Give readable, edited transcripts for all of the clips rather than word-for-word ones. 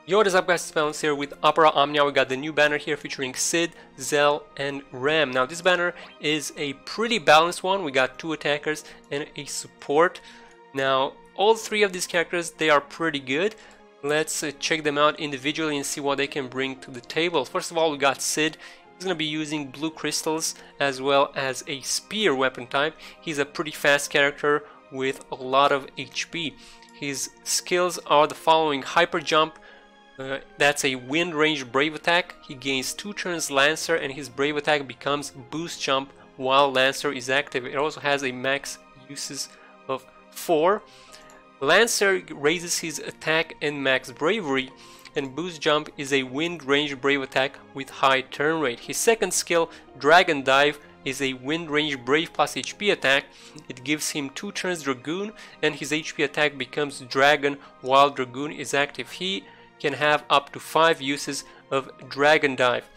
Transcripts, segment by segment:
Yo, what is up guys, MrPantaloons here with Opera Omnia. We got the new banner here featuring Sid, Zell, and Ram. Now this banner is a pretty balanced one. We got 2 attackers and a support. Now all 3 of these characters, they are pretty good. Let's check them out individually and see what they can bring to the table. First of all, we got Sid. He's going to be using blue crystals as well as a spear weapon type. He's a pretty fast character with a lot of HP. His skills are the following: hyper jump. That's a wind range brave attack. He gains 2 turns Lancer and his brave attack becomes boost jump while Lancer is active. It also has a max uses of 4. Lancer raises his attack and max bravery, and boost jump is a wind range brave attack with high turn rate. His second skill, Dragon Dive, is a wind range brave plus HP attack. It gives him 2 turns Dragoon and his HP attack becomes Dragon while Dragoon is active. He can have up to 5 uses of Dragon Dive.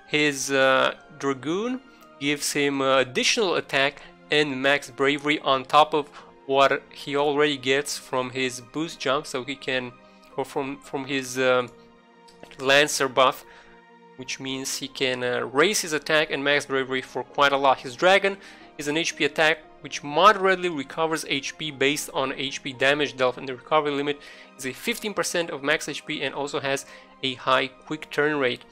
His Dragoon gives him additional attack and max bravery on top of what he already gets from his boost jump, so he can, or from his Lancer buff, which means he can raise his attack and max bravery for quite a lot. His Dragon is an HP attack which moderately recovers HP based on HP damage dealt, and the recovery limit is a 15% of max HP and also has a high quick turn rate.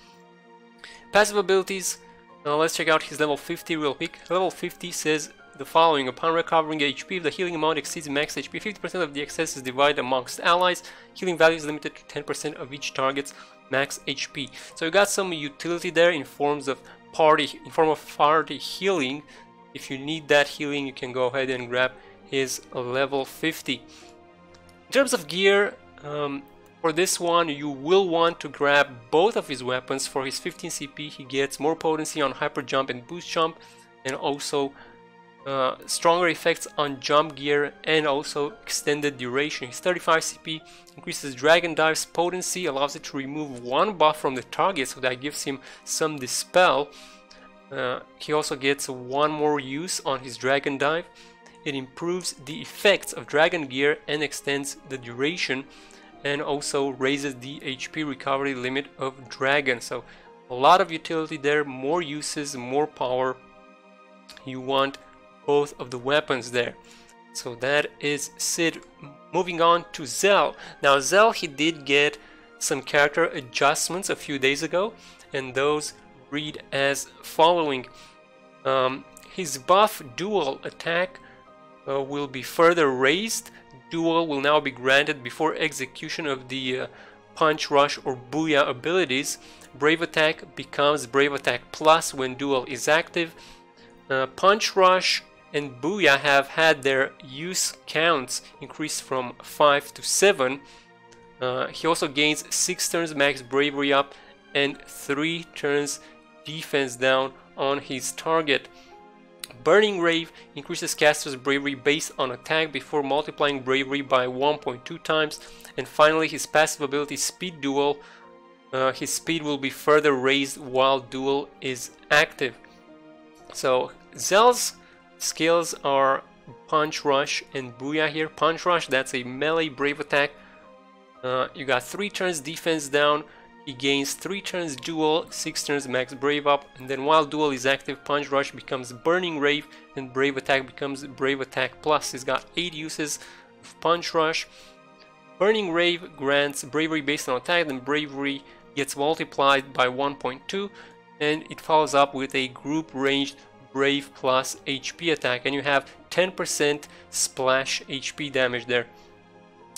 Passive abilities, now let's check out his level 50 real quick. Level 50 says the following: upon recovering HP, if the healing amount exceeds max HP, 50% of the excess is divided amongst allies. Healing value is limited to 10% of each target's max HP. So you got some utility there in form of party healing. If you need that healing, you can go ahead and grab his level 50. In terms of gear, for this one you will want to grab both of his weapons. For his 15 CP he gets more potency on hyper jump and boost jump, and also stronger effects on jump gear and also extended duration. His 35 CP increases Dragon Dive's potency, allows it to remove 1 buff from the target, so that gives him some dispel. He also gets 1 more use on his Dragon Dive. It improves the effects of Dragon Gear and extends the duration, and also raises the HP recovery limit of Dragon. So a lot of utility there, more uses, more power. You want both of the weapons there. So that is Sid. Moving on to Zell. Now Zell, he did get some character adjustments a few days ago, and those read as following. His buff dual attack will be further raised. Dual will now be granted before execution of the punch, rush, or booyah abilities. Brave attack becomes brave attack plus when dual is active. Punch, rush, and booyah have had their use counts increased from 5 to 7. He also gains 6 turns max bravery up and 3 turns defense down on his target. Burning Rave increases caster's bravery based on attack before multiplying bravery by 1.2 times. And finally, his passive ability Speed Duel, his speed will be further raised while duel is active. So Zell's skills are Punch, Rush, and Booyah here. Punch Rush, that's a melee brave attack. You got 3 turns defense down. He gains 3 turns duel, 6 turns max brave up, and then while duel is active, Punch Rush becomes Burning Rave and brave attack becomes brave attack plus. He's got 8 uses of Punch Rush. Burning Rave grants bravery based on attack, then bravery gets multiplied by 1.2, and it follows up with a group ranged brave plus HP attack, and you have 10% splash HP damage there.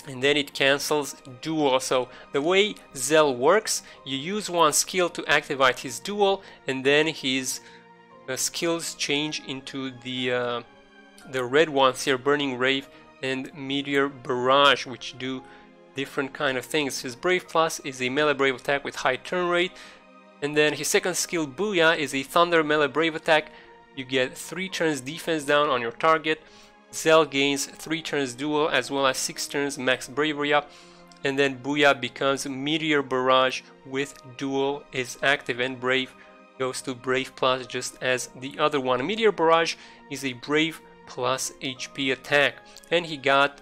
And then it cancels duel. So the way Zell works, you use 1 skill to activate his duel, and then his skills change into the red ones here, Burning Rave and Meteor Barrage, which do different kind of things. His Brave Plus is a melee brave attack with high turn rate, and then his second skill Booyah is a Thunder melee brave attack. You get 3 turns defense down on your target. Zell gains 3 turns duel as well as 6 turns max bravery up, and then Booyah becomes Meteor Barrage with duel is active, and Brave goes to Brave Plus just as the other one. Meteor Barrage is a Brave plus HP attack, and he got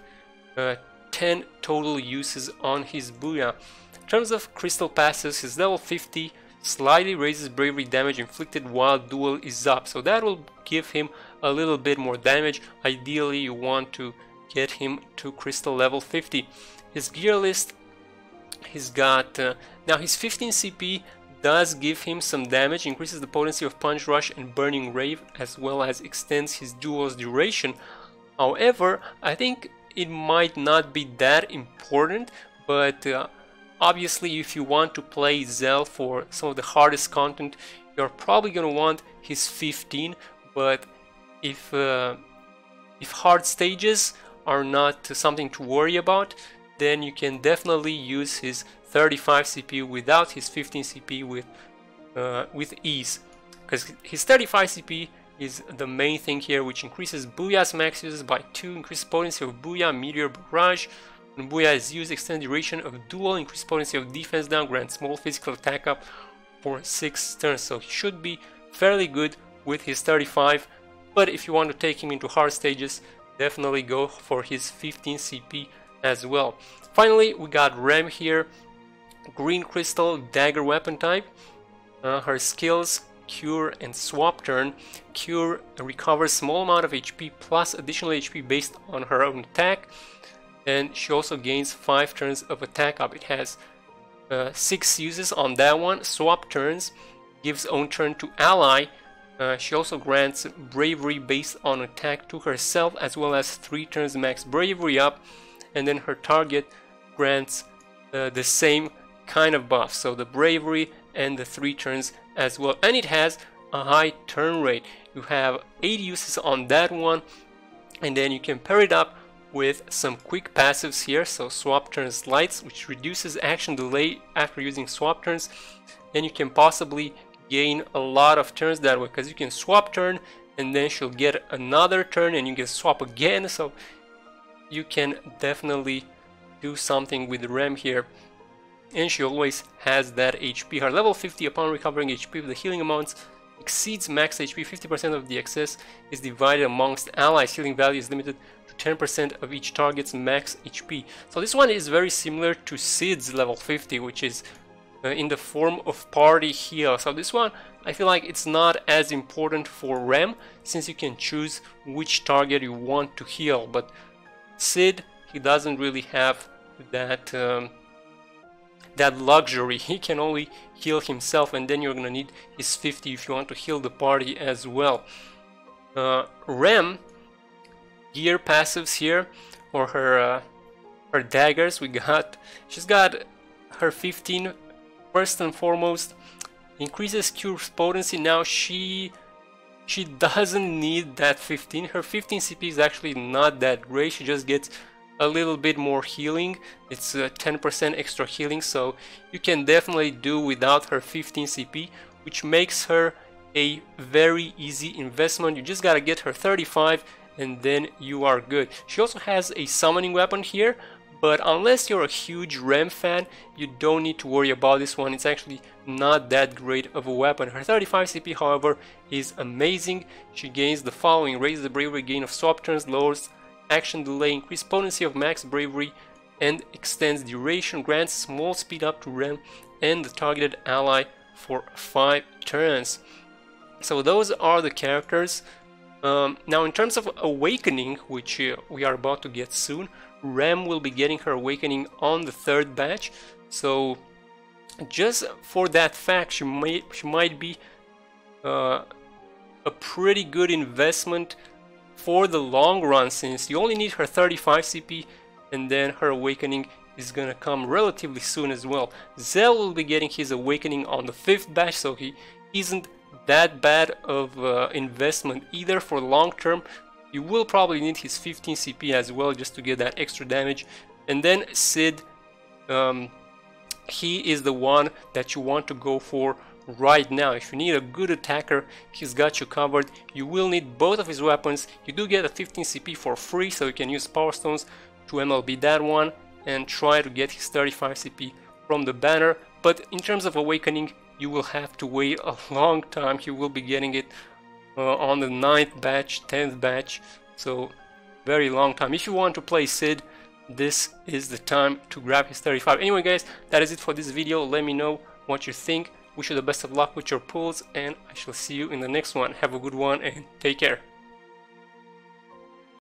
10 total uses on his Booyah. In terms of crystal passes, his level 50 slightly raises bravery damage inflicted while duel is up, so that will give him a little bit more damage. Ideally you want to get him to crystal level 50. His gear list, he's got now his 15 CP does give him some damage, increases the potency of Punch Rush and Burning Rave, as well as extends his duel's duration. However, I think it might not be that important, but obviously if you want to play Zell for some of the hardest content, you're probably going to want his 15, but if hard stages are not something to worry about, then you can definitely use his 35 CP without his 15 CP with ease, because his 35 CP is the main thing here, which increases Booyah's max uses by 2, increases potency of Booyah, Meteor, Barrage. When Booyah is used, extend duration of duel, increase potency of defense down, grant small physical attack up for 6 turns. So he should be fairly good with his 35, but if you want to take him into hard stages, definitely go for his 15 CP as well. Finally, we got Rem here. Green Crystal, Dagger weapon type. Her skills, Cure and Swap Turn. Cure recovers small amount of HP plus additional HP based on her own attack, and she also gains 5 turns of attack up. It has 6 uses on that one. Swap turns, gives own turn to ally. She also grants bravery based on attack to herself, as well as 3 turns max bravery up, and then her target grants the same kind of buff, so the bravery and the 3 turns as well. And it has a high turn rate. You have 8 uses on that one, and then you can pair it up with some quick passives here. So Swap Turns Lights, which reduces action delay after using swap turns, and you can possibly gain a lot of turns that way, because you can swap turn and then she'll get another turn and you can swap again, so you can definitely do something with Rem here. And she always has that HP. Her level 50 upon recovering HP with the healing amounts exceeds max HP. 50% of the excess is divided amongst allies. Healing value is limited to 10% of each target's max HP. So this one is very similar to Sid's level 50, which is in the form of party heal. So this one, I feel like it's not as important for Rem, since you can choose which target you want to heal. But Sid, he doesn't really have that that luxury. He can only heal himself, and then you're gonna need his 50 if you want to heal the party as well. Rem gear passives here, or her daggers. She's got her 15. First and foremost, increases Cure's potency. Now she doesn't need that 15. Her 15 CP is actually not that great. She just gets a little bit more healing. It's 10% extra healing, so you can definitely do without her 15 CP, which makes her a very easy investment. You just gotta get her 35 and then you are good. She also has a summoning weapon here, but unless you're a huge Rem fan, you don't need to worry about this one. It's actually not that great of a weapon. Her 35 CP, however, is amazing. She gains the following: raises the bravery gain of swap turns, lowers action delay, increase potency of max bravery, and extends duration, grants small speed up to Rem and the targeted ally for 5 turns. So those are the characters. Now in terms of awakening, which we are about to get soon, Rem will be getting her awakening on the 3rd batch. So just for that fact, she might be a pretty good investment for the long run, since you only need her 35 CP and then her awakening is gonna come relatively soon as well. Zell will be getting his awakening on the 5th batch, so he isn't that bad of investment either for long term. You will probably need his 15 CP as well just to get that extra damage. And then Sid, he is the one that you want to go for right now. If you need a good attacker, he's got you covered. You will need both of his weapons. You do get a 15 CP for free, so you can use Power Stones to MLB that one and try to get his 35 CP from the banner. But in terms of awakening, you will have to wait a long time. You will be getting it on the 9th batch, 10th batch, so very long time. If you want to play Sid, this is the time to grab his 35. Anyway guys, that is it for this video. Let me know what you think. Wish you the best of luck with your pulls, and I shall see you in the next one. Have a good one and take care.